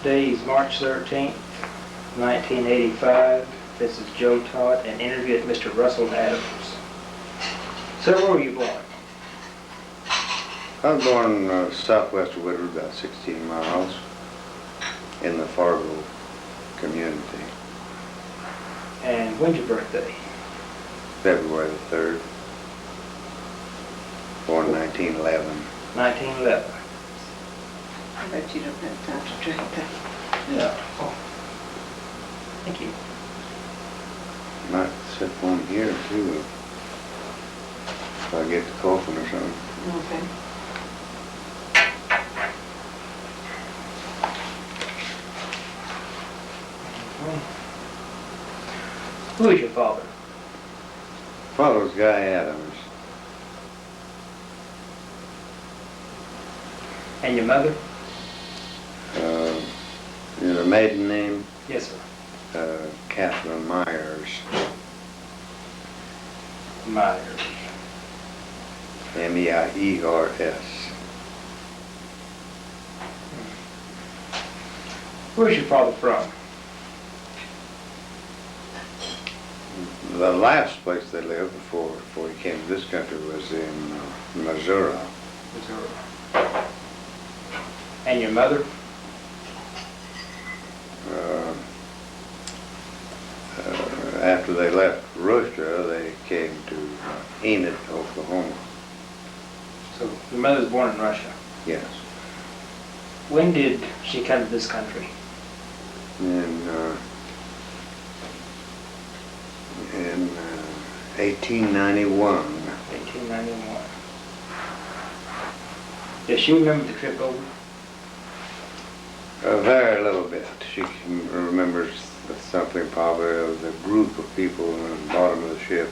Today is March 13th, 1985. This is Joe Todd, an interview with Mr. Russell Adams. Sir, where were you born? I was born southwest of Woodward, about 16 miles, in the Fargo community. And when's your birthday? February the 3rd. Born 1911. 1911. I bet you don't have time to drink that. Yeah. Oh. Thank you. Might sit one here too, if I get to coughing or something. Okay. Who is your father? Father was Guy Adams. And your mother? Your maiden name? Yes, sir. Catherine Myers. Myers. M-E-I-E-R-S. Where's your father from? The last place they lived before he came to this country was in Missouri. Missouri. And your mother? After they left Russia, they came to Enid, Oklahoma. So your mother was born in Russia. Yes. When did she come to this country? In 1891. 1891. Does she remember the trip over? Very little bit. She remembers something probably of the group of people on the bottom of the ship.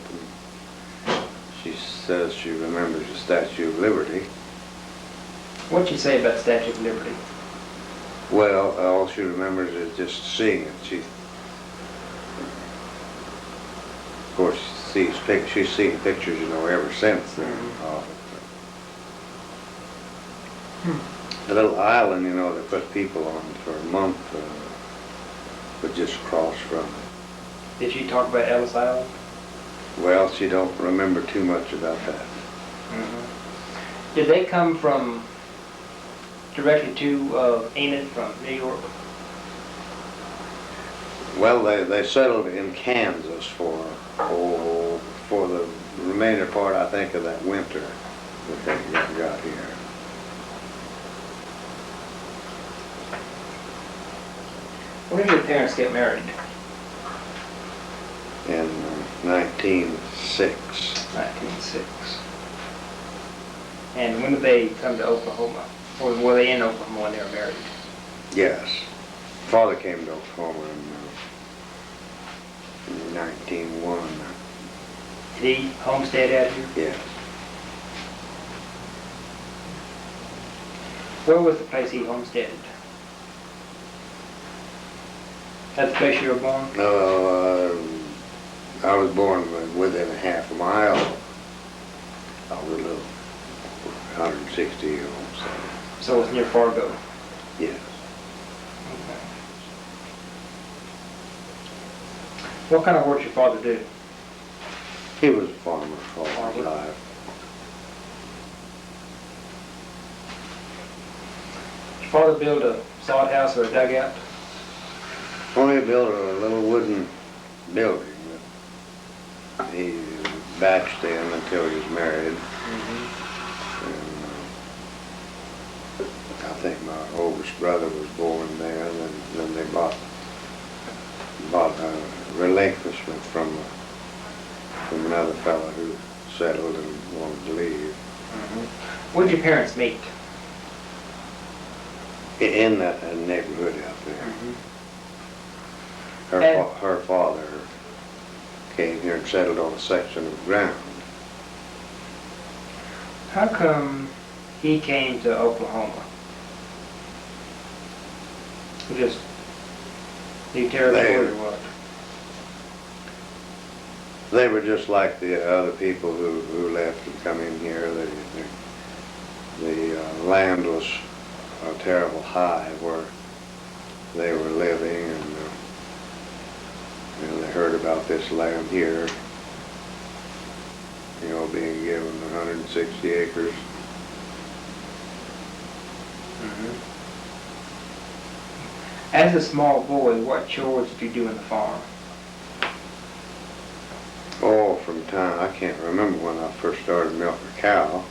And she says she remembers the Statue of Liberty. What'd she say about the Statue of Liberty? Well, all she remembers is just seeing it. She, of course, she's seen pictures, ever since then of it. The little island, they put people on for a month, would just cross from it. Did she talk about Ellis Island? Well, she don't remember too much about that. Did they come from directly to Enid from New York? Well, they settled in Kansas for the remainder part, I think, of that winter that they got here. When did your parents get married? In 1906. 1906. And when did they come to Oklahoma? Or were they in Oklahoma when they were married? Yes. Father came to Oklahoma in 1901. Did he homestead out here? Yes. Where was the place he homesteaded? That's the place you were born? I was born within a half a mile of the little 160 homestead. So it's near Fargo? Yes. Okay. What kind of work did your father do? He was a farmer all his Farmer. life. Did your father build a sod house or a dugout? Only built a little wooden building that he batched in until he was married. And I think my oldest brother was born there, and then they bought a relinquishment from another fellow who settled and wanted to leave. When did your parents meet? In that neighborhood out there. Her father came here and settled on a section of ground. How come he came to Oklahoma? Just new territory or what? They were just like the other people who left and come in here. The land was a terrible high where they were living, and they heard about this land here, you know, being given 160 acres. As a small boy, what chores did you do in the farm? Oh, from time, I can't remember when I first started milking a cow.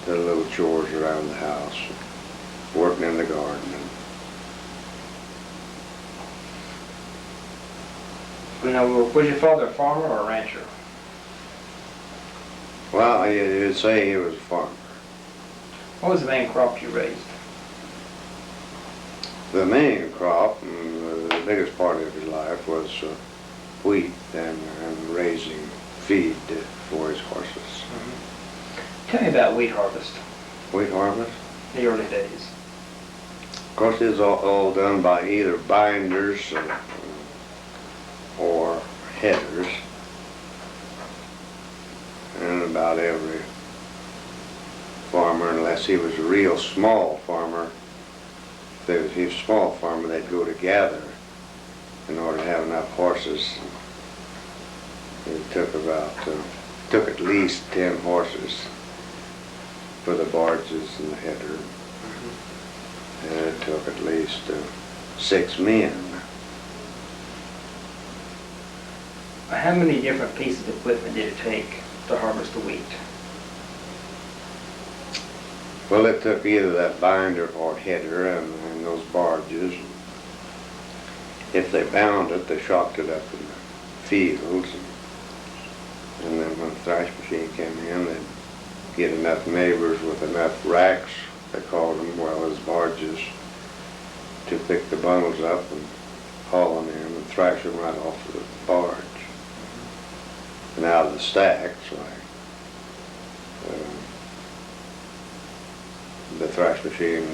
The little chores around the house, working in the garden. Now, was your father a farmer or a rancher? Well, you'd say he was a farmer. What was the main crop you raised? The main crop, and the biggest part of his life, was wheat and raising feed for his horses. Tell me about wheat harvest, Wheat harvest? the early days. Of course, it's all done by either binders or headers. And about every farmer, unless he was a real small farmer, if he was a small farmer, they'd go together in order to have enough horses. It took at least 10 horses for the barges and the header. And it took at least 6 men. How many different pieces of equipment did it take to harvest the wheat? Well, it took either that binder or header and those barges. If they bound it, they shocked it up in the fields. And then when the thrash machine came in, they'd get enough neighbors with enough racks, they called them, well as barges, to pick the bundles up and haul them in and thrash them right off of the barge. And out of the stacks, like the thrash machine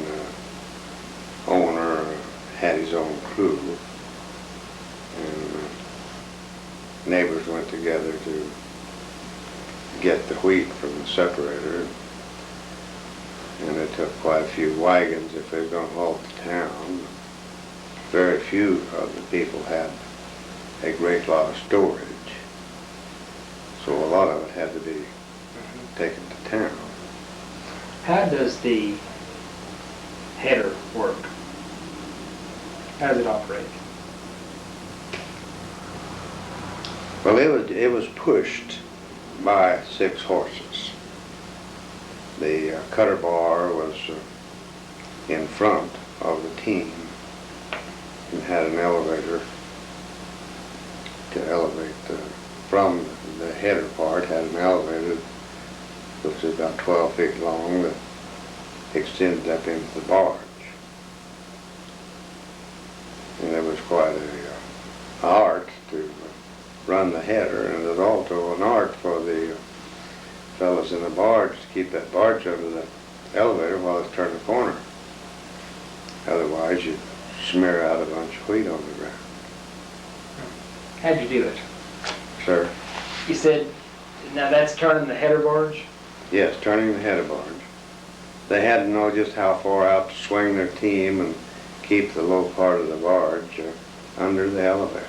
owner had his own crew, and neighbors went together to get the wheat from the separator, and it took quite a few wagons if they were going to haul it to town. Very few of the people had a great lot of storage, so a lot of it had to be taken to town. How does the header work? How does it operate? Well, it was pushed by 6 horses. The cutter bar was in front of the team and had an elevator to elevate from the header part, had an elevator which was about 12 feet long that extended up into the barge. And it was quite a art to run the header, and it was also an art for the fellows in the barge to keep that barge under the elevator while it's turning the corner. Otherwise, you'd smear out a bunch of wheat on the ground. How'd you do it? Sir? You said, now that's turning the header barge? Yes, turning the header barge. They had to know just how far out to swing their team and keep the low part of the barge under the elevator.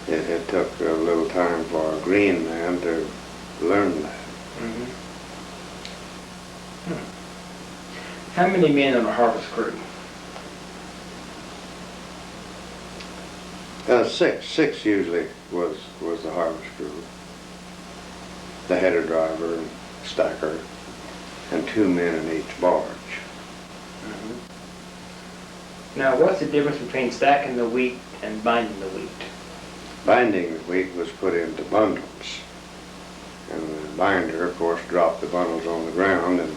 It took a little time for a green man to learn that. How many men on a harvest crew? 6 usually was the harvest crew. The header driver and stacker, and 2 men in each barge. Now, what's the difference between stacking the wheat and binding the wheat? Binding the wheat was put into bundles, and the binder, of course, dropped the bundles on the ground, and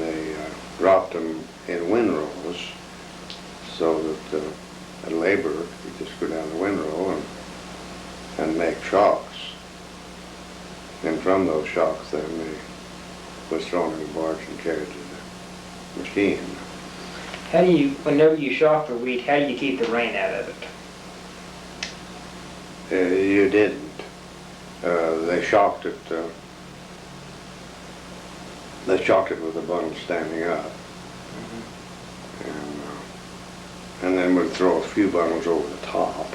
they dropped them in windrows, so that a laborer could just go down the windrow and make shocks. And from those shocks, then they was thrown in the barge and carried to the machine. How do you, whenever you shock the wheat, how do you keep the rain out of it? You didn't. They shocked it They shocked it with the bundle standing up. And then we'd throw a few bundles over the top.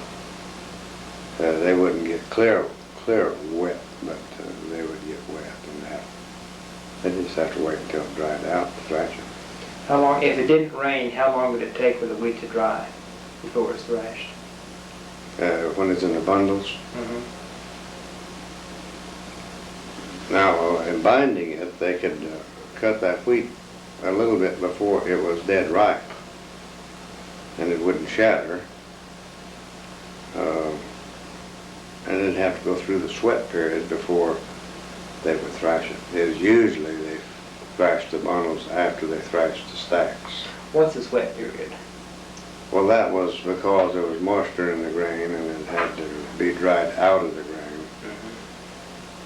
They wouldn't get clear wet, but they would get wet, and they just have to wait until it dried out to thrash it. How long, if it didn't rain, how long would it take for the wheat to dry before it's thrashed? When it's in the bundles. Now, in binding it, they could cut that wheat a little bit before it was dead ripe, and it wouldn't shatter. And it'd have to go through the sweat period before they would thrash it. Usually they thrash the bundles after they thrash the stacks. What's the sweat period? Well, that was because there was moisture in the grain, and it had to be dried out of the grain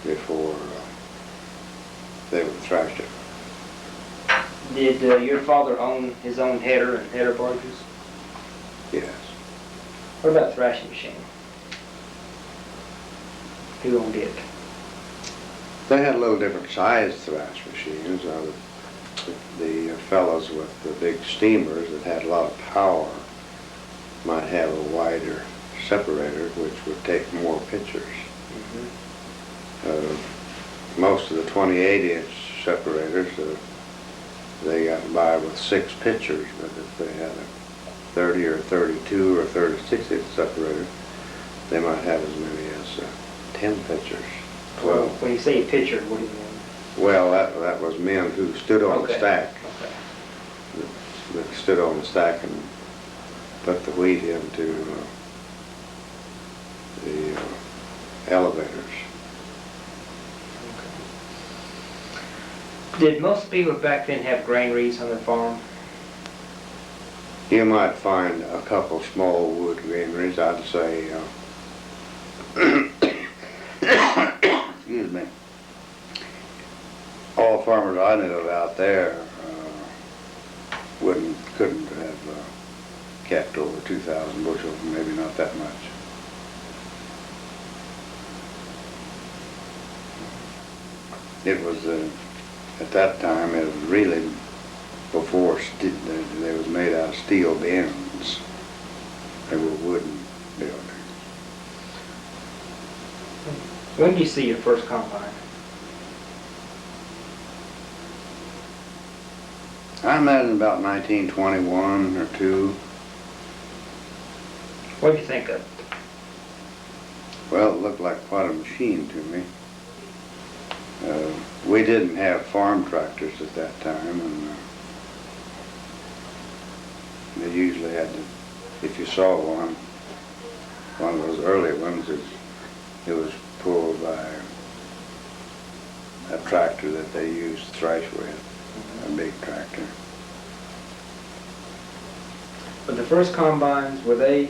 before they would thrash it. Did your father own his own header and header barges? Yes. What about thrashing machine? Who owned it? They had a little different size thrash machines. The fellows with the big steamers that had a lot of power might have a wider separator, which would take more pitchers. Most of the 28-inch separators, they got by with 6 pitchers, but if they had a 30 or 32 or 36-inch separator, they might have as many as 10 pitchers. Well, when you say pitcher, what do you mean? Well, that was men who stood on the stack. That stood on the stack and put the wheat into the elevators. Did most people back then have granaries on their farm? You might find a couple small wood granaries, I'd say. Excuse me. All farmers I knew of out there couldn't have kept over 2,000 bushels, maybe not that much. It was at that time, it was really before they was made out of steel bins. They were wooden buildings. When did you see your first combine? I met in about 1921 or 2. What did you think of it? Well, it looked like quite a machine to me. We didn't have farm tractors at that time, and they usually had to, if you saw one of those early ones, it was pulled by a tractor that they used to thrash with, a big tractor. But the first combines, were they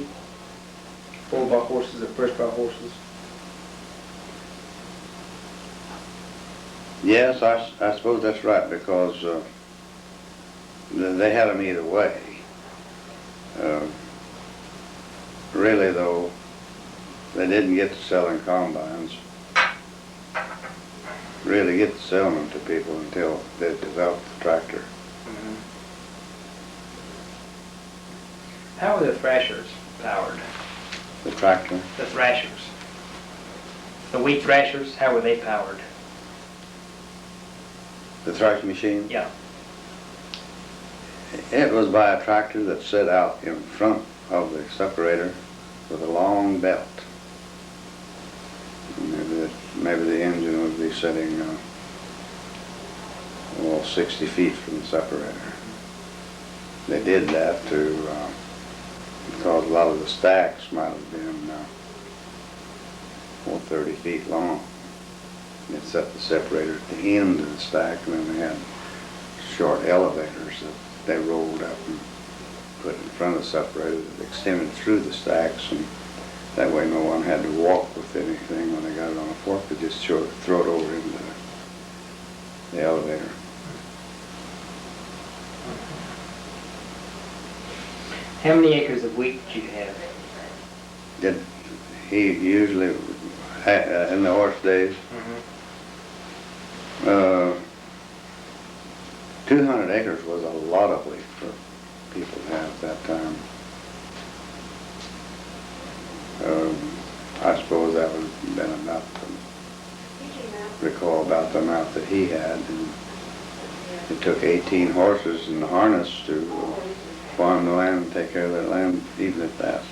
pulled by horses or pushed by horses? Yes, I suppose that's right, because they had them either way. Really, though, they didn't get to selling combines, really get to selling them to people until they developed the tractor. How were the threshers powered? The tractor? The threshers. The wheat threshers, how were they powered? The thrashing machine? Yeah. It was by a tractor that set out in front of the separator with a long belt. Maybe the engine would be sitting 60 feet from the separator. They did that because a lot of the stacks might have been 30 feet long. They set the separator at the end of the stack, and then they had short elevators that they rolled up and put in front of the separator that extended through the stacks, and that way no one had to walk with anything when they got it on a fork. They just throw it over into the elevator. How many acres of wheat did you have? He usually, in the horse days, 200 acres was a lot of wheat for people to have at that time. I suppose that would have been enough to recall about the amount that he had. And it took 18 horses and harness to farm the land and take care of that land, even at that.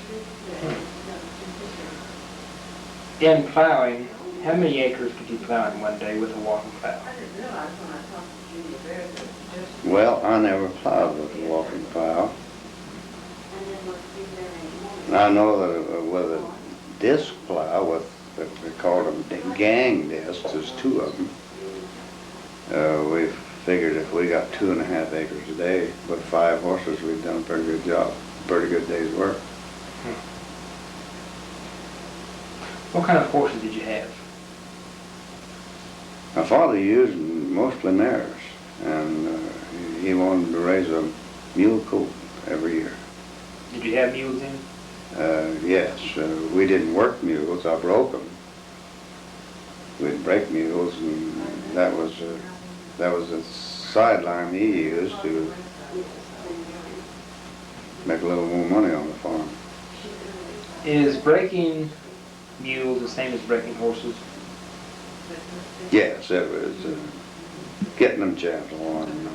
In plowing, how many acres could you plow in one day with a walking plow? Well, I never plowed with a walking plow. I know that with a disc plow, we called them gang discs, there's 2 of them. We figured if we got 2.5 acres a day with 5 horses, we'd done a pretty good job, pretty good day's work. What kind of horses did you have? My father used mostly mares, and he wanted to raise a mule colt every year. Did you have mules in? Yes, we didn't work mules, I broke them. We'd break mules, and that was a sideline he used to make a little more money on the farm. Is breaking mules the same as breaking horses? Yes, it was getting them gentle and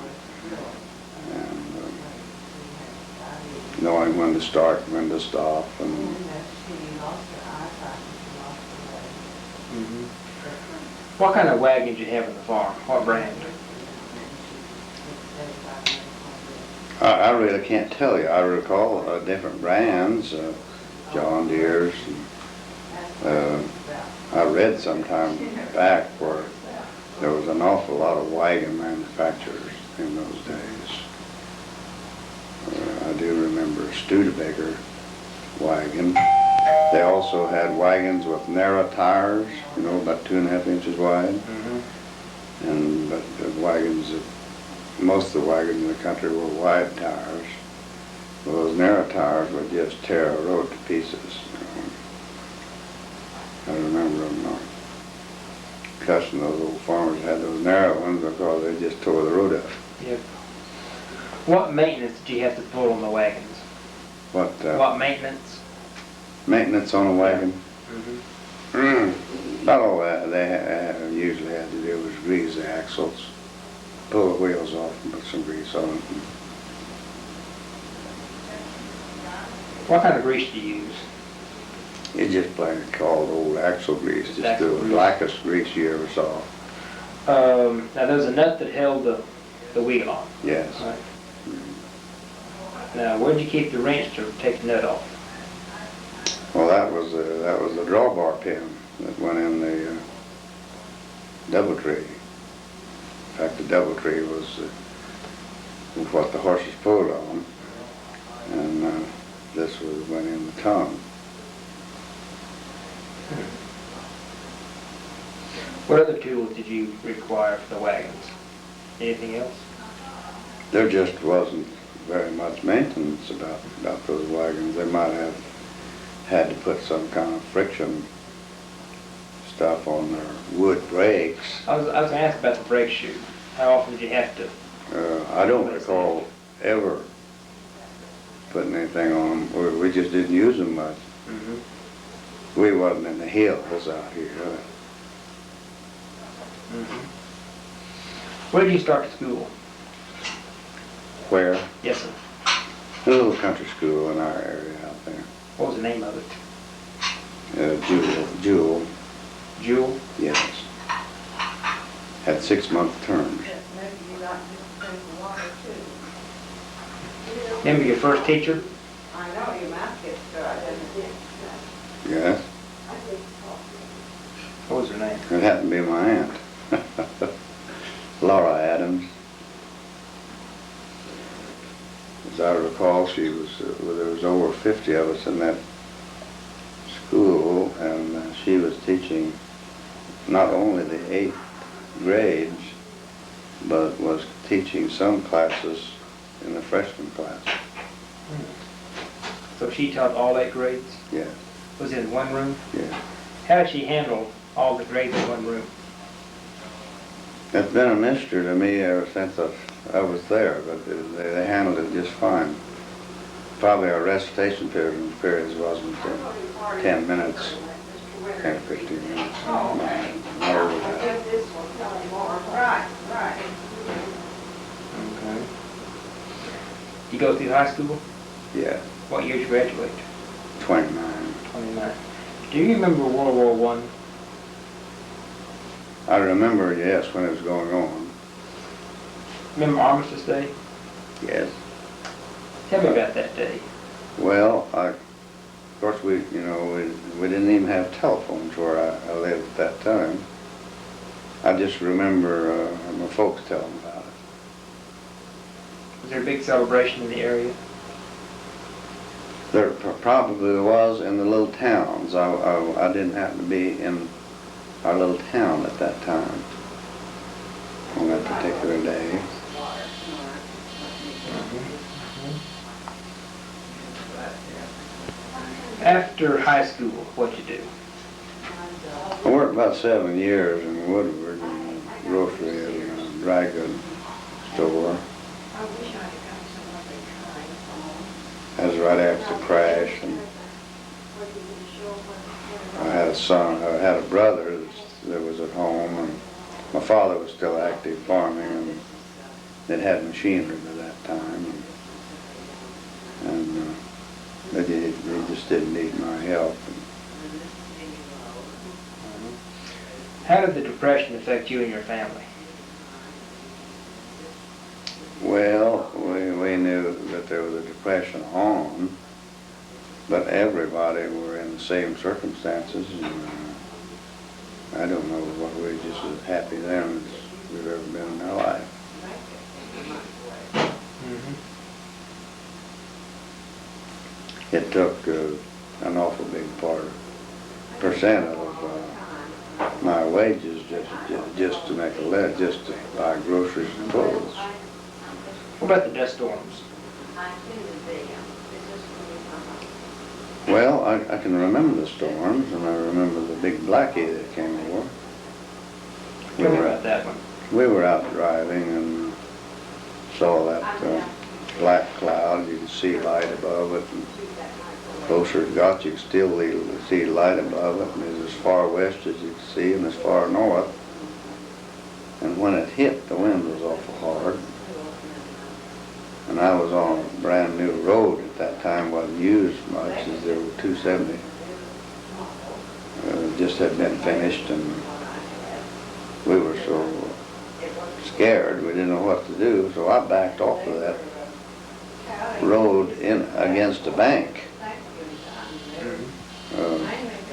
knowing when to start and when to stop. And What kind of wagons you have in the farm? What brand? I really can't tell you. I recall different brands, John Deere's. And, I read sometime back where there was an awful lot of wagon manufacturers in those days. I do remember Studebaker wagon. They also had wagons with narrow tires, you know, about 2.5 inches wide. And but the wagons, most of the wagons in the country were wide tires. Well, those narrow tires would just tear a road to pieces. I remember them cussing those old farmers that had those narrow ones because they just tore the road up. Yep. What maintenance did you have to pull on the wagons? What maintenance? Maintenance on a wagon? About all that they usually had to do was grease the axles, pull the wheels off and put some grease on them. What kind of grease do you use? It's just plain called old axle grease, just Axle the grease. blackest grease you ever saw. Now there was a nut that held the wheel on. Yes. Right. Now where'd you keep the wrench to take the nut off? Well, that was the drawbar pin that went in the double tree. In fact, the double tree was what the horses pulled on, and this went in the tongue. What other tools did you require for the wagons? Anything else? There just wasn't very much maintenance about those wagons. They might have had to put some kind of friction stuff on their wood brakes. I was going to ask about the brake shoe. How often did you have to? I don't recall ever putting anything on them. We just didn't use them much. We wasn't in the hills out here. Where did you start school? Where? Yes, sir. A little country school in our area out there. What was the name of it? Jewel. Jewel? Yes. Had 6-month terms. Remember your first teacher? I know, your mouth gets dry, doesn't it? Yes. What was her name? It happened to be my aunt. Laura Adams. As I recall, she was, there was over 50 of us in that school, and she was teaching not only the 8th grades, but was teaching some classes in the freshman class. So she taught all 8 grades? Yes. Was it in one room? Yeah. How did she handle all the grades in one room? It's been a mystery to me ever since I was there, but they handled it just fine. Probably our recitation periods wasn't 10 minutes, 10 or 15 minutes. Not over that. Okay. You go through high school? Yeah, What year did you graduate? 29. 29. Do you remember World War I? I remember, yes, when it was going on. Remember Armistice Day? Yes. Tell me about that day. Well, of course, we didn't even have telephones where I lived at that time. I just remember my folks telling about it. Was there a big celebration in the area? There probably was in the little towns. I didn't happen to be in our little town at that time on that particular day. After high school, what'd you do? I worked about 7 years in Woodward in a grocery and a dry goods store. That was right after the crash, and I had a son, I had a brother that was at home, and my father was still active farming, and it had machinery by that time, and they just didn't need my help. How did the Depression affect you and your family? Well, we knew that there was a depression on, but everybody were in the same circumstances, and I don't know what we were just as happy then as we've ever been in our life. It took an awful big percent of my wages just to make a living, just to buy groceries and clothes. What about the dust storms? Well, I can remember the storms, and I remember the big blackie that came over. Tell me about that one. We were out driving and saw that black cloud. You could see light above it, and closer it got, you could still see light above it, and it was as far west as you could see and as far north. And when it hit, the wind was awful hard. And I was on a brand new road at that time, wasn't used much, as there were 270. Just had been finished, and we were so scared, we didn't know what to do, so I backed off of that road in against a bank,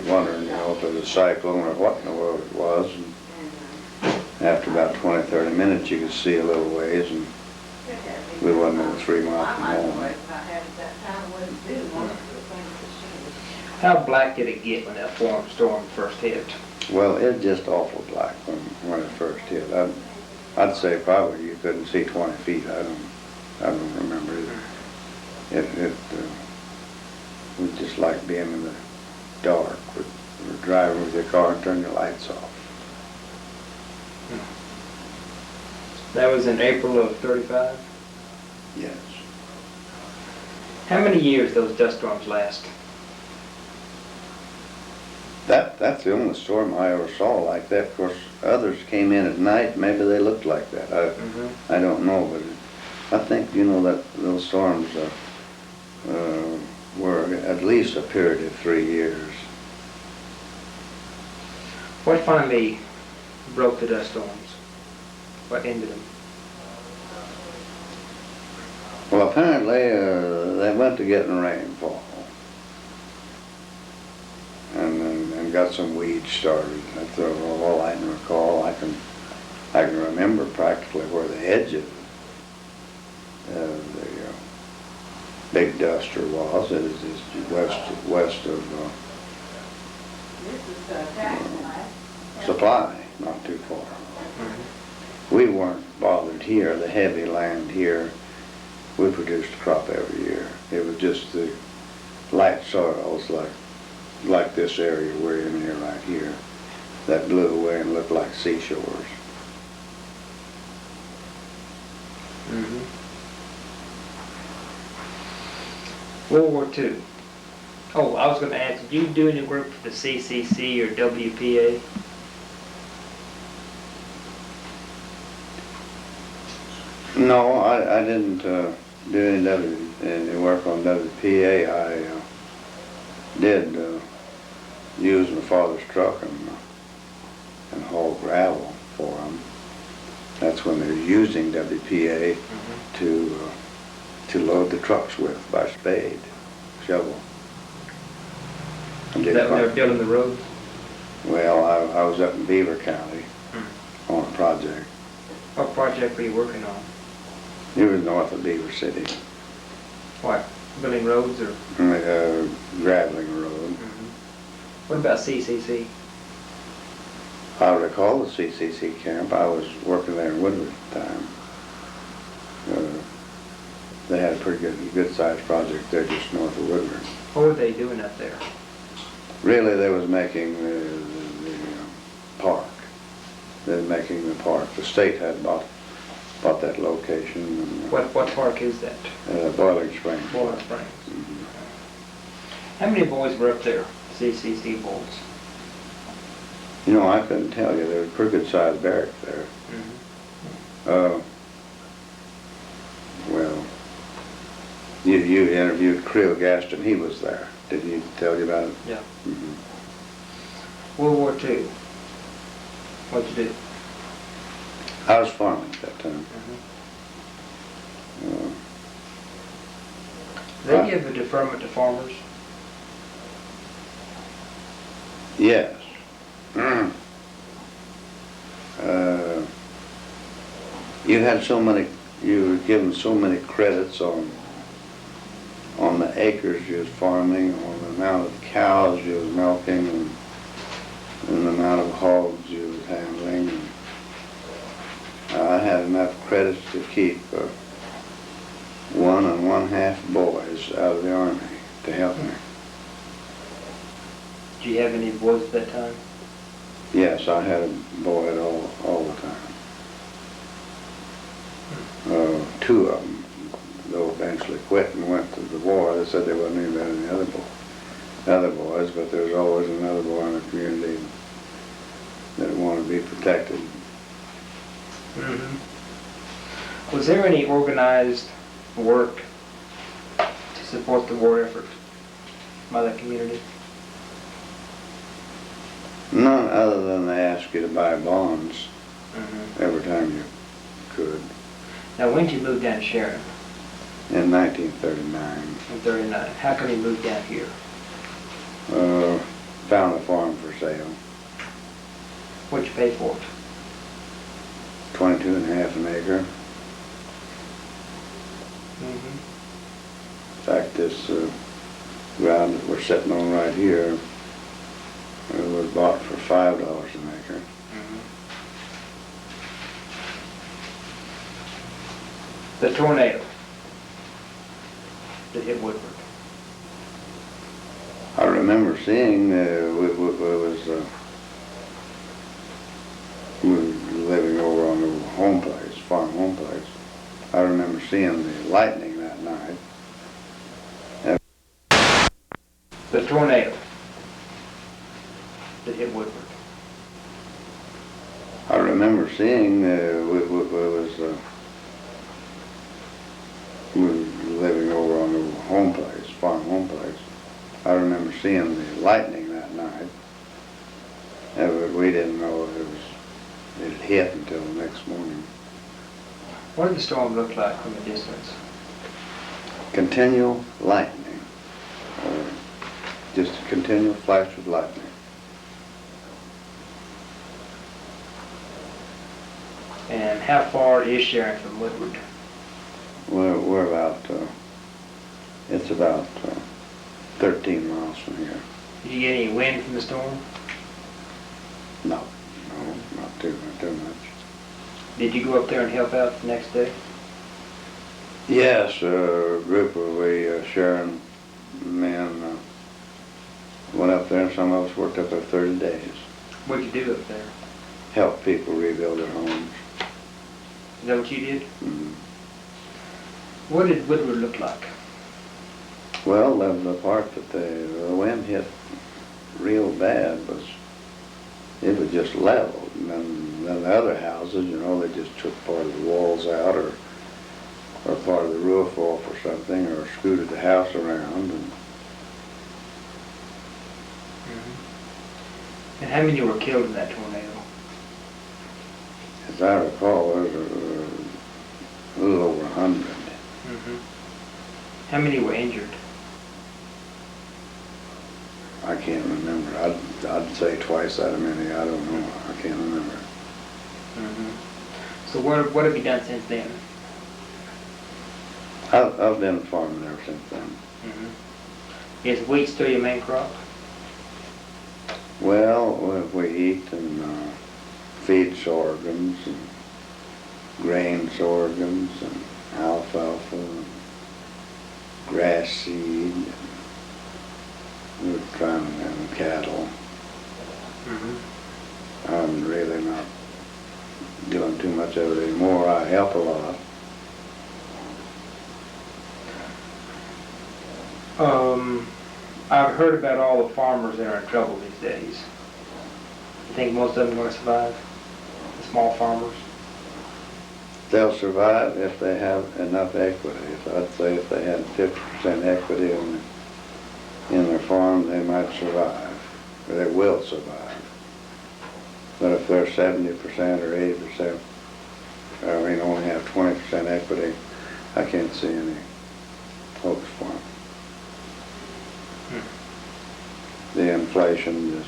wondering, if it was a cyclone or what in the world it was. And after about 20, 30 minutes, you could see a little ways, and we wasn't over 3 miles from home. How black did it get when that storm first hit? Well, it's just awful black when it first hit. I'd say probably you couldn't see 20 feet. I don't remember either. It was just like being in the dark. We're driving with your car and turn your lights off. That was in April of 35? Yes. How many years those dust storms last? That's the only storm I ever saw like that. Of course, others came in at night. Maybe they looked like that. I don't know, but I think that those storms were at least a period of 3 years. What finally broke the dust storms? What ended them? Well, apparently they went to getting rainfall and got some weeds started. That's all I can recall. I can remember practically where the edge of the big duster was. It was just west of Supply, not too far. We weren't bothered here. The heavy land here, we produced a crop every year. It was just the light soils like this area we're in here right here that blew away and looked like seashores. World War II. Oh, I was gonna ask, did you do any work for the CCC or WPA? No, I didn't do any work on WPA. I did use my father's truck and haul gravel for them. That's when they were using WPA to load the trucks with by spade, shovel. Is that when they were building the roads? Well, I was up in Beaver County on a project. What project were you working on? It was north of Beaver City, What, building roads or? graveling road. What about CCC? I recall the CCC camp. I was working there in Woodward at the time. They had a pretty good sized project there just north of Woodward. What were they doing up there? Really, they was making the park. They were making the park. The state had bought that location. And, What park is that? Boiling Springs. Boiling Springs. How many boys were up there, CCC boys? You know, I couldn't tell you. There was a pretty good sized barrack there. Well, you interviewed Creel Gaston. He was there. Did he tell you about it? Yeah. World War II. What'd you do? I was farming at that time. They give a deferment to farmers? Yes. You had so many. You were given so many credits on the acres you was farming, on the amount of cows you was milking, and the amount of hogs you was handling. I had enough credits to keep 1 1/2 boys out of the Army to help me. Did you have any boys at that time? Yes, I had a boy all the time. 2 of them, though, eventually quit and went to the war. They said they wasn't even any other boys, but there was always another boy in the community that wanted to be protected. Was there any organized work to support the war effort by the community? None other than they asked you to buy bonds every time you could. Now, when did you move down to Sharon? In 1939. In 39. How come you moved down here? Found a farm for sale. What'd you pay for it? 22 1/2 an acre. In fact, this ground that we're sitting on right here, it was bought for $5 an acre. The tornado that hit Woodward. I remember seeing, we were living over on the home place, farm home place. I remember seeing the lightning that night. The tornado that hit Woodward. I remember seeing, we were living over on the home place, farm home place. I remember seeing the lightning that night. But we didn't know it hit until the next morning. What did the storm look like from a distance? Continual lightning. Just a continual flash of lightning. And how far is Sharon from Woodward? We're about, it's about 13 miles from here. Did you get any wind from the storm? No, not too much. Did you go up there and help out the next day? Yes, a group of Sharon men went up there, and some of us worked up there 30 days. What'd you do up there? Help people rebuild their homes. Is that what you did? What did Woodward look like? Well, the part that the wind hit real bad was, it was just leveled. And then the other houses, you know, they just took part of the walls out or part of the roof off or something, or scooted the house around. And how many were killed in that tornado? As I recall, there was a little over 100. How many were injured? I can't remember. I'd say twice that many. I don't know. I can't remember. So what have you done since then? I've been farming ever since then. Is wheat still your main crop? Well, we eat and feed sorghums and grain sorghums and alfalfa and grass seed. We're trying and cattle. I'm really not doing too much of it anymore. I help a lot. I've heard about all the farmers that are in trouble these days. You think most of them are going to survive? The small farmers? They'll survive if they have enough equity. I'd say if they had 50% equity in their farm, they might survive. Or they will survive. But if they're 70% or 80%, only have 20% equity, I can't see any hopes for them. The inflation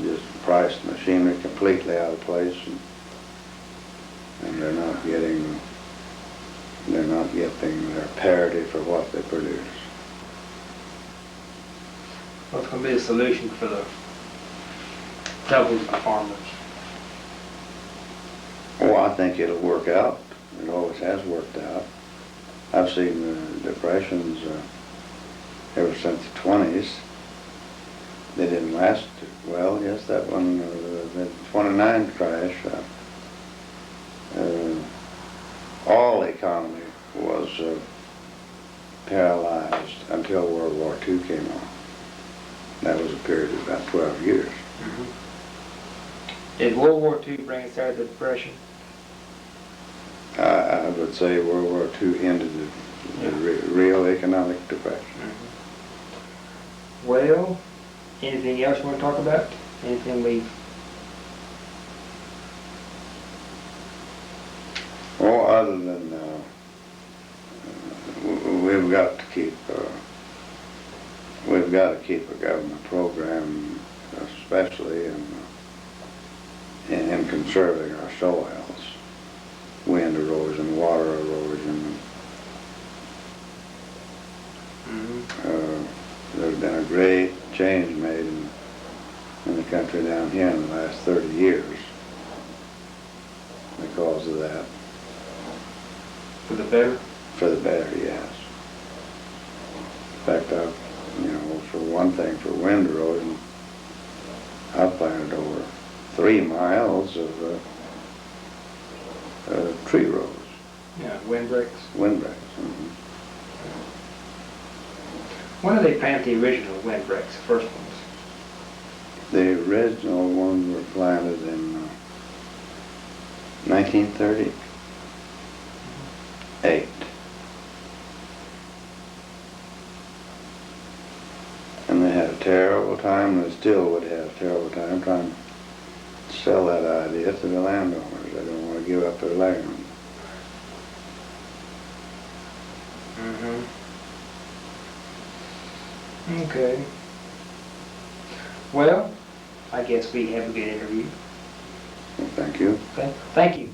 just priced machinery completely out of place, and they're not getting their parity for what they produce. What's going to be the solution for the troubles of the farmers? Oh, I think it'll work out. It always has worked out. I've seen the depressions ever since the 20s. They didn't last well. Yes, that one, the 29 crash, all the economy was paralyzed until World War II came on. That was a period of about 12 years. Did World War II bring us out of the Depression? I would say World War II ended the real economic depression. Well, anything else you want to talk about? Anything we... Well, other than we've got to keep a government program, especially in conserving our soils, wind erosion, water erosion. There's been a great change made in the country down here in the last 30 years because of that. For the better? For the better, yes. In fact, for one thing, for wind erosion, I've planted over 3 miles of tree rows. Yeah, windbreaks. Windbreaks. When did they plant the original windbreaks, the first ones? The original ones were planted in 1938. And they had a terrible time, and they still would have a terrible time trying to sell that idea to the landowners. They don't want to give up their land. Okay. Well, I guess we have a good interview. Well, thank you. Okay. Thank you.